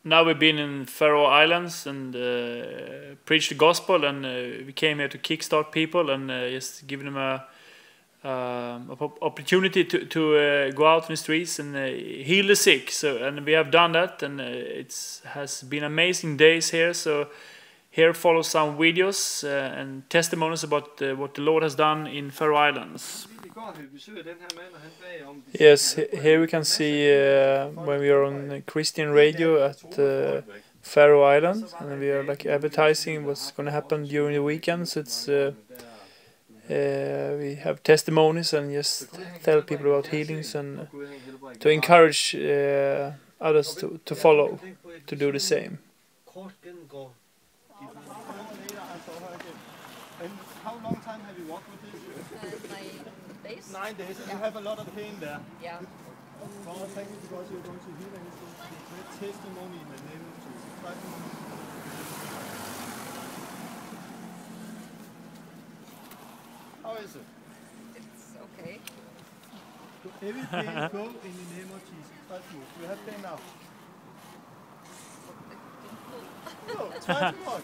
now we've been in Faroe Islands and preached the gospel, and we came here to kickstart people and just give them a opportunity to go out in the streets and heal the sick. So, and we have done that, and it has been amazing days here. So here follow some videos and testimonies about what the Lord has done in Faroe Islands. Yes, here we can see when we are on Christian radio at Faroe Islands, and we are like advertising what's going to happen during the weekends. It's we have testimonies and just tell people about healings and to encourage others to follow, to do the same. And how long time have you walked with this? 9 days. 9 days, and you have a lot of pain there. Yeah. Well, thank you because you're going to heal anything. Testimony in the name of Jesus. How is it? It's okay. So every pain go in the name of Jesus. Try to move. You have pain now. No, try to walk.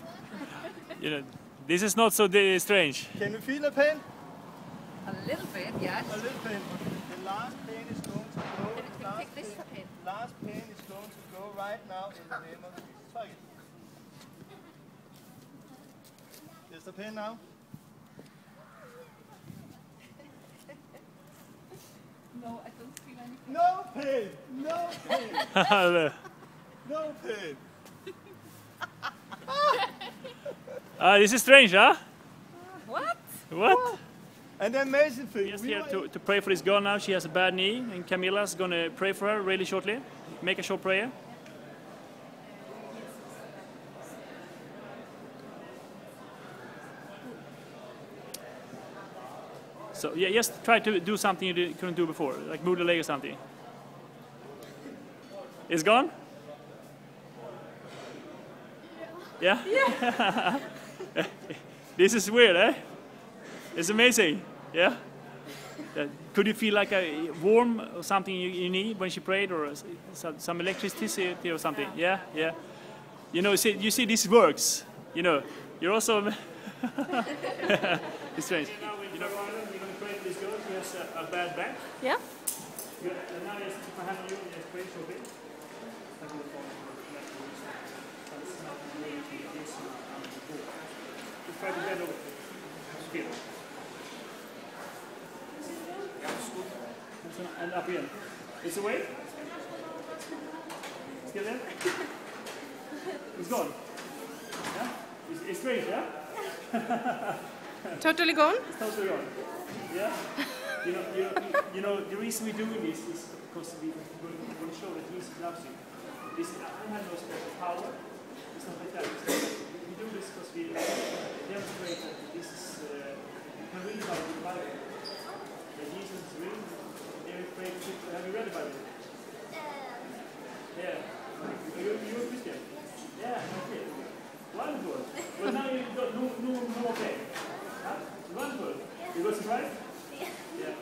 You know, this is not so strange. Can you feel the pain? A little bit, yes. A little pain. The last pain is going to go. Can we take this pain? Last pain is going to go right now in the name of Jesus. Try it. Is the pain now? No, I don't feel anything. No pain! No pain! No pain! This is strange, huh? What? What? And the amazing thing, Yes, here to pray for this girl now. She has a bad knee, and Camilla's going to pray for her really shortly. Make a short prayer. So yeah, just try to do something you couldn't do before, like move the leg or something. It's gone? Yeah? Yeah. This is weird, eh? It's amazing. Yeah? Could you feel like a warm or something you need when she prayed, or some electricity or something? Yeah? Yeah. You know, you see this works. You know, you're also... It's strange. Now you know, you're going to pray for this girl. She has a bad back. Yeah. And now just keep my hand on you and just pray shortly. Try to bend over. Still. And up again. It's away? Still there? It's gone. Yeah? It's strange, yeah? Totally gone? It's totally gone. Yeah? You know, the reason we're doing this is because we want to show that Jesus loves you. I have no special power. It's not like that. We do this because we demonstrate that this is, you can read about the Bible. That Jesus is real. Have you read the Bible? Yeah. You're a Christian? Yeah, okay. Wonderful. Well, now you've got no more pain. Huh? Wonderful. You got surprised? Yeah.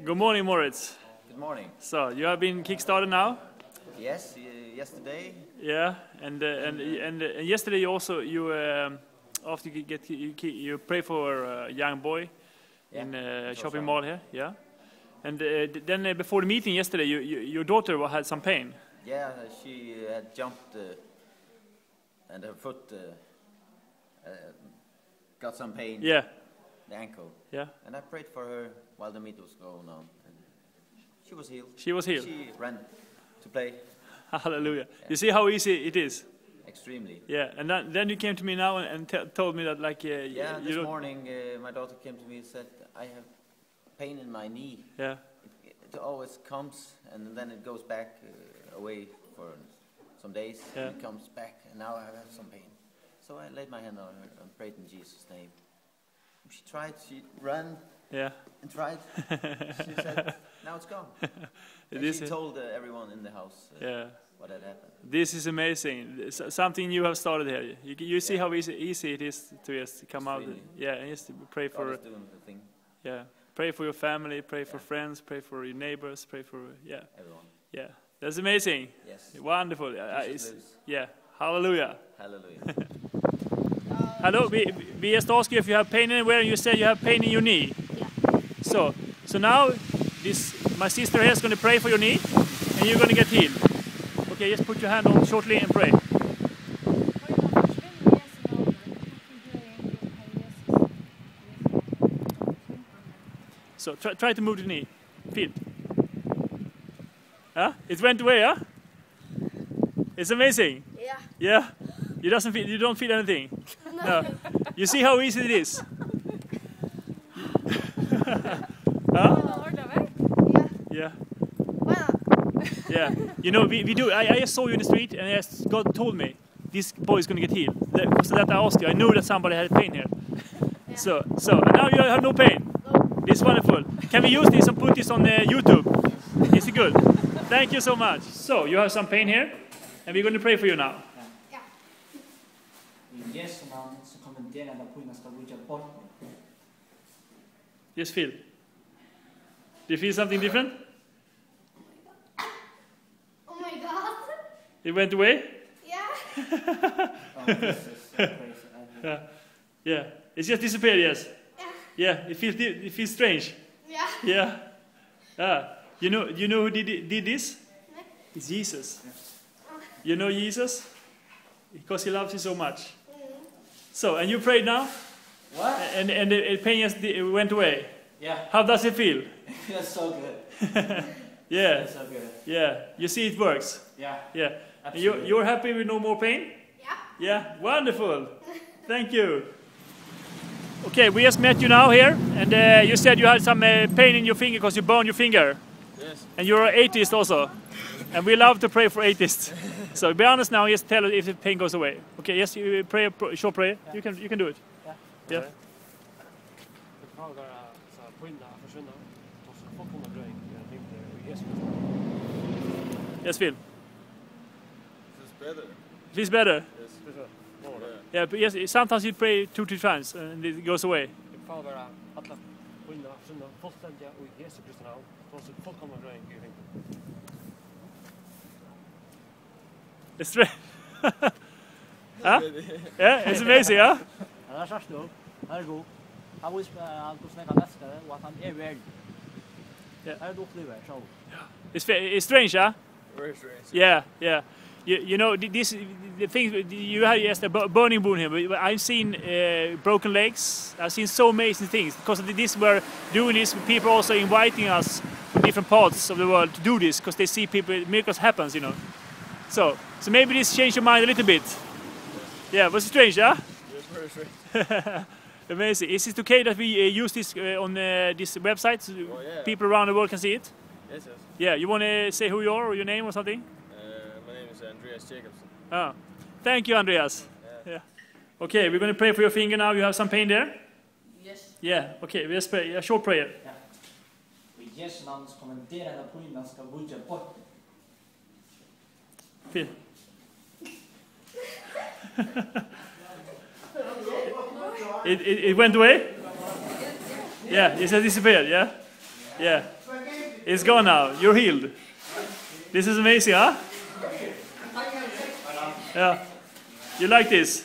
Good morning, Moritz. Good morning. So, you have been kickstarted now? Yes, yesterday. Yeah, and yesterday you after you pray for a young boy in shopping mall here, yeah. And then before the meeting yesterday, your daughter had some pain. Yeah, she had jumped and her foot got some pain. Yeah. The ankle. Yeah. And I prayed for her while the meeting was going on. And she was healed. She was healed. She ran to play. Hallelujah. Yeah. You see how easy it is? Extremely. Yeah, and then you came to me now and told me that like... this morning my daughter came to me and said, I have pain in my knee. Yeah. It always comes and then it goes back away for some days. Yeah. And it comes back and now I have some pain. So I laid my hand on her and prayed in Jesus' name. She tried, she ran and tried. She said, now it's gone. And she told everyone in the house what had happened. This is amazing. Something you have started here. You see how easy it is to just come out. Yeah, and just pray for... God is doing the thing. Yeah, pray for your family, pray for friends, pray for your neighbors, pray for... Yeah. Everyone. Yeah, that's amazing. Yes. Yes. Wonderful. Yeah. Hallelujah. Hallelujah. Hello. We just asked you if you have pain anywhere, and you said you have pain in your knee. Yeah. So now my sister here is going to pray for your knee, and you're going to get healed. Okay, just put your hand on shortly and pray. So try to move the knee. Feel. Huh? It went away, huh? It's amazing. Yeah. Yeah. You don't feel anything. No. You see how easy it is. Huh? Yeah. Yeah. Yeah. You know, we do. I just saw you in the street, and God told me this boy is going to get healed. So that I asked you. I knew that somebody had pain here. Yeah. So and now you have no pain. No. It's wonderful. Can we use this and put this on YouTube? Is it good? Thank you so much. So you have some pain here, and we're going to pray for you now. Ja. I Jesu namn så kommer delarna på innan ska bryta bort. Just feel. Do you feel something different? Oh my God. It went away? Yeah. Oh, this is so crazy. Yeah. It's just disappeared, yes. Yeah. Yeah. It feels strange. Yeah. Yeah. You know who did this? It's Jesus. You know Jesus? Because he loves you so much. So, and you prayed now? What? And the pain just went away. Yeah. How does it feel? That's so good. Yeah. That's so good. Yeah. You see it works. Yeah. Yeah. And Absolutely. you're happy with no more pain? Yeah. Yeah. Wonderful. Thank you. Okay, we just met you now here, and you said you had some pain in your finger because you burned your finger. Yes. And you're an atheist also. And we love to pray for atheists. So be honest now, just tell us if the pain goes away. Okay, yes, you pray a short prayer. You can do it. Yeah. Yes, Phil. Feels better. Yeah, but yes, sometimes you pray 2-3 times and it goes away. It's strange. Huh? Yeah, it's amazing, huh? Han har sagt då. Här går. Han vill han går snäcka nästa och att han är väl. Ja. Här då flyger så. It's strange, huh? Very strange. Yeah. You know, the thing you had just a burning wound here. But I've seen broken legs. I've seen so amazing things because we're doing this. People also inviting us from different parts of the world to do this because they see miracles happens. You know, so maybe this changed your mind a little bit. Yeah, was it strange, huh? Yes, very strange. Amazing. Is it okay that we use this on this website so yeah. people around the world can see it? Yes. Yeah, you want to say who you are or your name or something? My name is Andreas Jacobsen. Oh. Thank you, Andreas. Yeah. Okay, we're going to pray for your finger now. You have some pain there? Yes. Yeah, okay, let's pray. A short prayer. Ja. I Jesu namn så kommer delarna på innan ska bryta bort. Phil. It went away? Yeah, it has disappeared, yeah? Yeah. It's gone now. You're healed. This is amazing, huh? Yeah. You like this?